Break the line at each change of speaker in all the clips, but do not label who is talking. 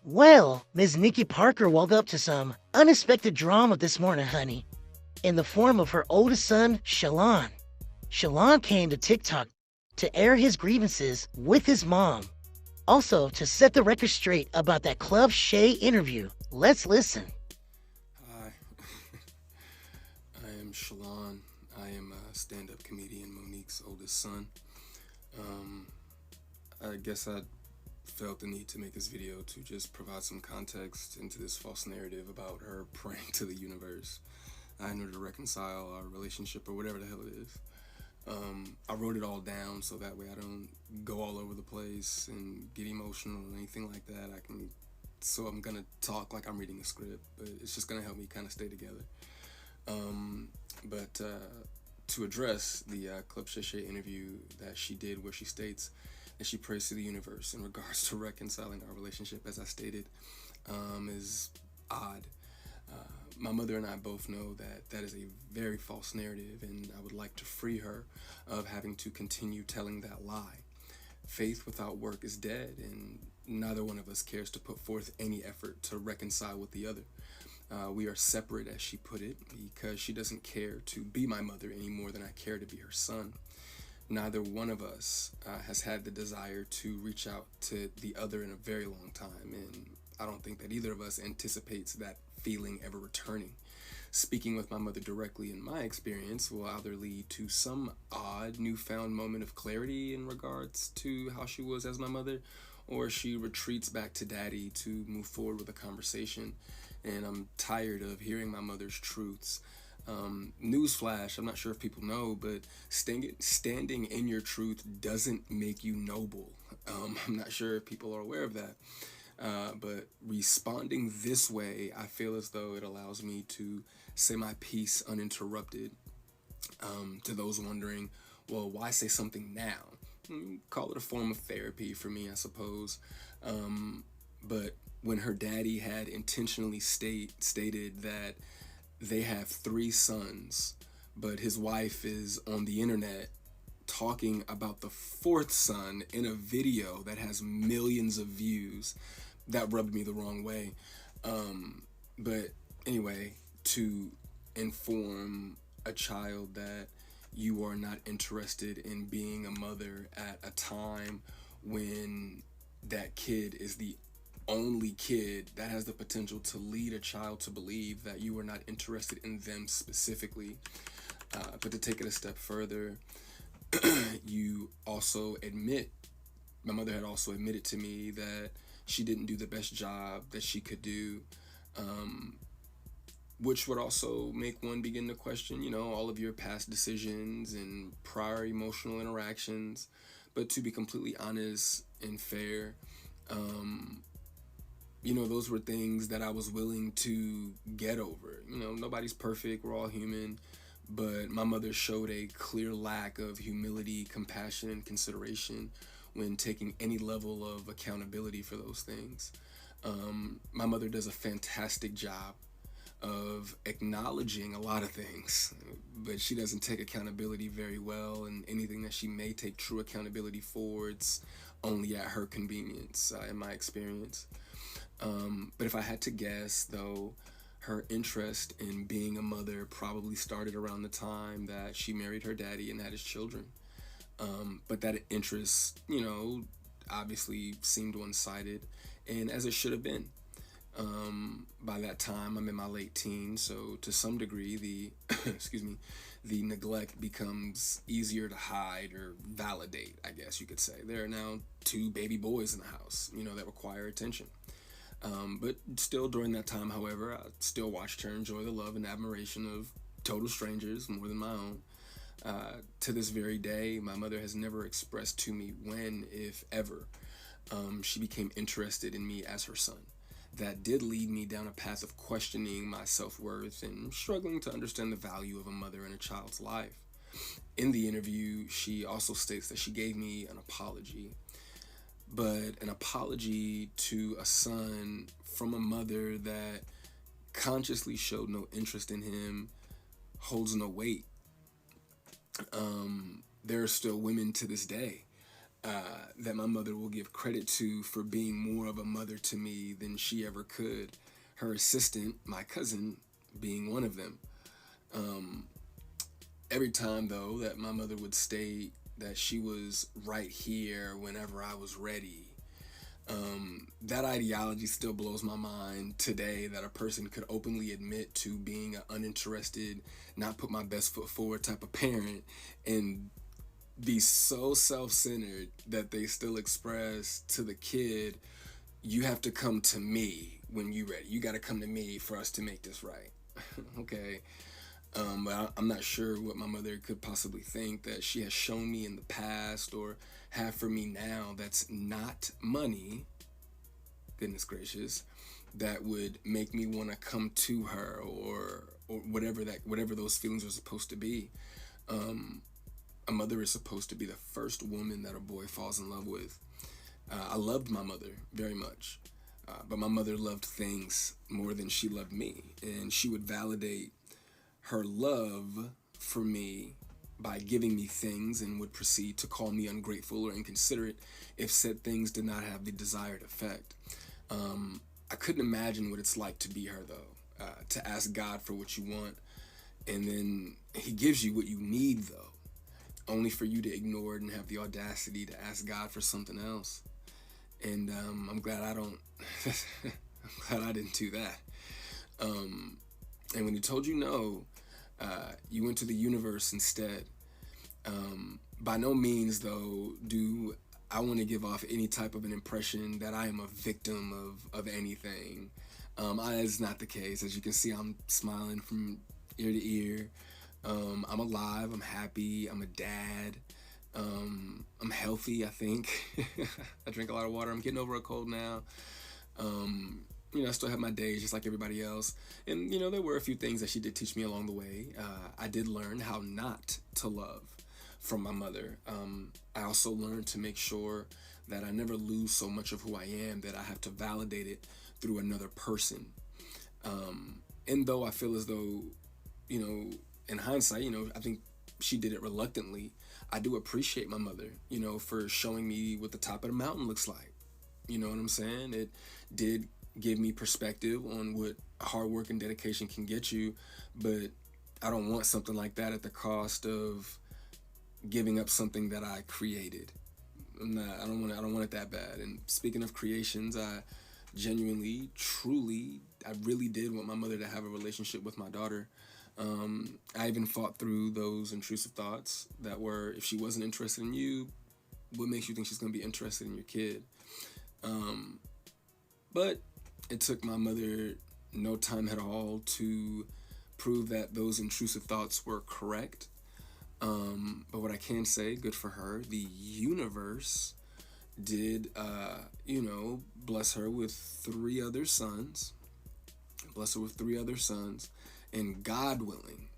Well, Miss Nikki Parker woke up to some unexpected drama this morning, honey, in the form of her oldest son, Shalon. Shalon came to TikTok to air his grievances with his mom. Also, to set the record straight about that Club Shay interview. Let's listen.
Hi, I am Shalon. I am a stand up comedian, Monique's oldest son. Um, I guess I felt the need to make this video to just provide some context into this false narrative about her praying to the universe in order to reconcile our relationship or whatever the hell it is. I wrote it all down so that way I don't go all over the place and get emotional or anything like that. So I'm gonna talk like I'm reading a script, but it's just gonna help me kind of stay together. But to address the Club Shay interview that she did, where she states that she prays to the universe in regards to reconciling our relationship, as I stated, is odd. My mother and I both know that that is a very false narrative, and I would like to free her of having to continue telling that lie. Faith without work is dead, and neither one of us cares to put forth any effort to reconcile with the other. We are separate, as she put it, because she doesn't care to be my mother any more than I care to be her son. Neither one of us has had the desire to reach out to the other in a very long time, and I don't think that either of us anticipates that feeling ever returning. Speaking with my mother directly, in my experience, will either lead to some odd newfound moment of clarity in regards to how she was as my mother, or she retreats back to daddy to move forward with a conversation. And I'm tired of hearing my mother's truths. Newsflash, I'm not sure if people know, but standing in your truth doesn't make you noble. I'm not sure if people are aware of that. But responding this way, I feel as though it allows me to say my piece uninterrupted. To those wondering, well, why say something now? Call it a form of therapy for me, I suppose. But when her daddy had intentionally stated that they have three sons, but his wife is on the internet talking about the fourth son in a video that has millions of views, that rubbed me the wrong way. But anyway, to inform a child that you are not interested in being a mother at a time when that kid is the only kid that has the potential to lead a child to believe that you are not interested in them specifically. But to take it a step further, you also admit, my mother had also admitted to me that she didn't do the best job that she could do, which would also make one begin to question, all of your past decisions and prior emotional interactions. But to be completely honest and fair, those were things that I was willing to get over. Nobody's perfect, we're all human. But my mother showed a clear lack of humility, compassion, and consideration when taking any level of accountability for those things. My mother does a fantastic job of acknowledging a lot of things, but she doesn't take accountability very well, and anything that she may take true accountability for, it's only at her convenience, in my experience. But if I had to guess, though, her interest in being a mother probably started around the time that she married her daddy and had his children. But that interest, obviously seemed one-sided, and as it should have been. By that time, I'm in my late teens, so to some degree, the excuse me, the neglect becomes easier to hide or validate, I guess you could say. There are now two baby boys in the house, that require attention. But still, during that time, however, I still watched her enjoy the love and admiration of total strangers more than my own. To this very day, my mother has never expressed to me when, if ever, she became interested in me as her son. That did lead me down a path of questioning my self-worth and struggling to understand the value of a mother in a child's life. In the interview, she also states that she gave me an apology, but an apology to a son from a mother that consciously showed no interest in him holds no weight. There are still women to this day that my mother will give credit to for being more of a mother to me than she ever could. Her assistant, my cousin, being one of them. Um, every time, though, that my mother would state that she was right here whenever I was ready, that ideology still blows my mind today, that a person could openly admit to being an uninterested, not put my best foot forward type of parent and be so self-centered that they still express to the kid, you have to come to me when you ready. You got to come to me for us to make this right. Okay. But I'm not sure what my mother could possibly think that she has shown me in the past or have for me now that's not money, goodness gracious, that would make me want to come to her, or whatever those feelings are supposed to be. Um, a mother is supposed to be the first woman that a boy falls in love with. I loved my mother very much, but my mother loved things more than she loved me, and she would validate her love for me by giving me things and would proceed to call me ungrateful or inconsiderate if said things did not have the desired effect. I couldn't imagine what it's like to be her, though, to ask God for what you want, and then He gives you what you need, though, only for you to ignore it and have the audacity to ask God for something else. And I'm glad I don't. I'm glad I didn't do that. And when He told you no, you went to the universe instead. By no means, though, do I want to give off any type of an impression that I am a victim of anything. That's not the case. As you can see, I'm smiling from ear to ear. I'm alive. I'm happy. I'm a dad. I'm healthy, I think. I drink a lot of water. I'm getting over a cold now. I still have my days just like everybody else. And, there were a few things that she did teach me along the way. I did learn how not to love from my mother. I also learned to make sure that I never lose so much of who I am that I have to validate it through another person. And though I feel as though, in hindsight, I think she did it reluctantly, I do appreciate my mother, for showing me what the top of the mountain looks like. You know what I'm saying? It did give me perspective on what hard work and dedication can get you, but I don't want something like that at the cost of giving up something that I created. I don't want it that bad. And speaking of creations, I genuinely, truly, I really did want my mother to have a relationship with my daughter. I even fought through those intrusive thoughts that were, if she wasn't interested in you, what makes you think she's going to be interested in your kid? But it took my mother no time at all to prove that those intrusive thoughts were correct. But what I can say, good for her, the universe did, bless her with three other sons. And God willing,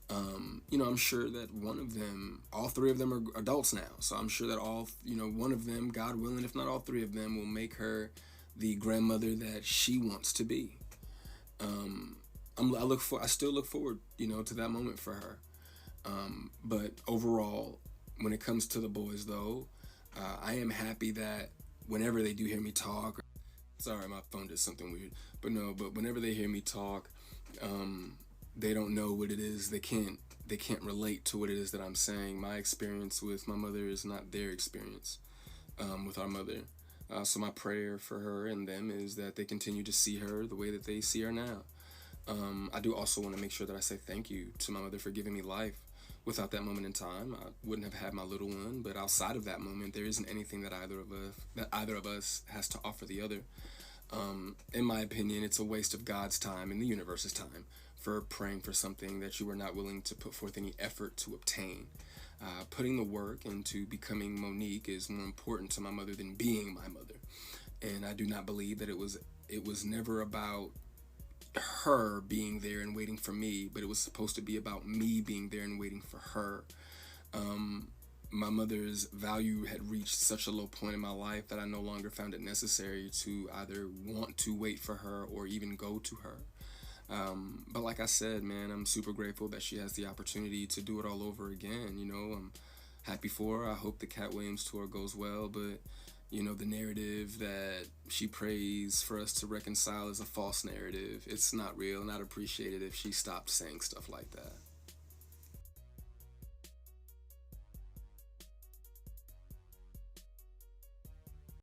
I'm sure that all three of them are adults now. So I'm sure that one of them, God willing, if not all three of them, will make her the grandmother that she wants to be. I still look forward, to that moment for her. But overall, when it comes to the boys, though, I am happy that whenever they do hear me talk, sorry, my phone did something weird, but whenever they hear me talk, they don't know what it is. They can't relate to what it is that I'm saying. My experience with my mother is not their experience with our mother. So my prayer for her and them is that they continue to see her the way that they see her now. I do also want to make sure that I say thank you to my mother for giving me life. Without that moment in time, I wouldn't have had my little one. But outside of that moment, there isn't anything that either of us has to offer the other. In my opinion, it's a waste of God's time and the universe's time for praying for something that you were not willing to put forth any effort to obtain. Putting the work into becoming Monique is more important to my mother than being my mother. And I do not believe that it was never about her being there and waiting for me, but it was supposed to be about me being there and waiting for her. My mother's value had reached such a low point in my life that I no longer found it necessary to either want to wait for her or even go to her. But like I said, man, I'm super grateful that she has the opportunity to do it all over again. happy for her. I hope the Cat Williams tour goes well, but you know, the narrative that she prays for us to reconcile is a false narrative. It's not real, and I'd appreciate it if she stopped saying stuff like that.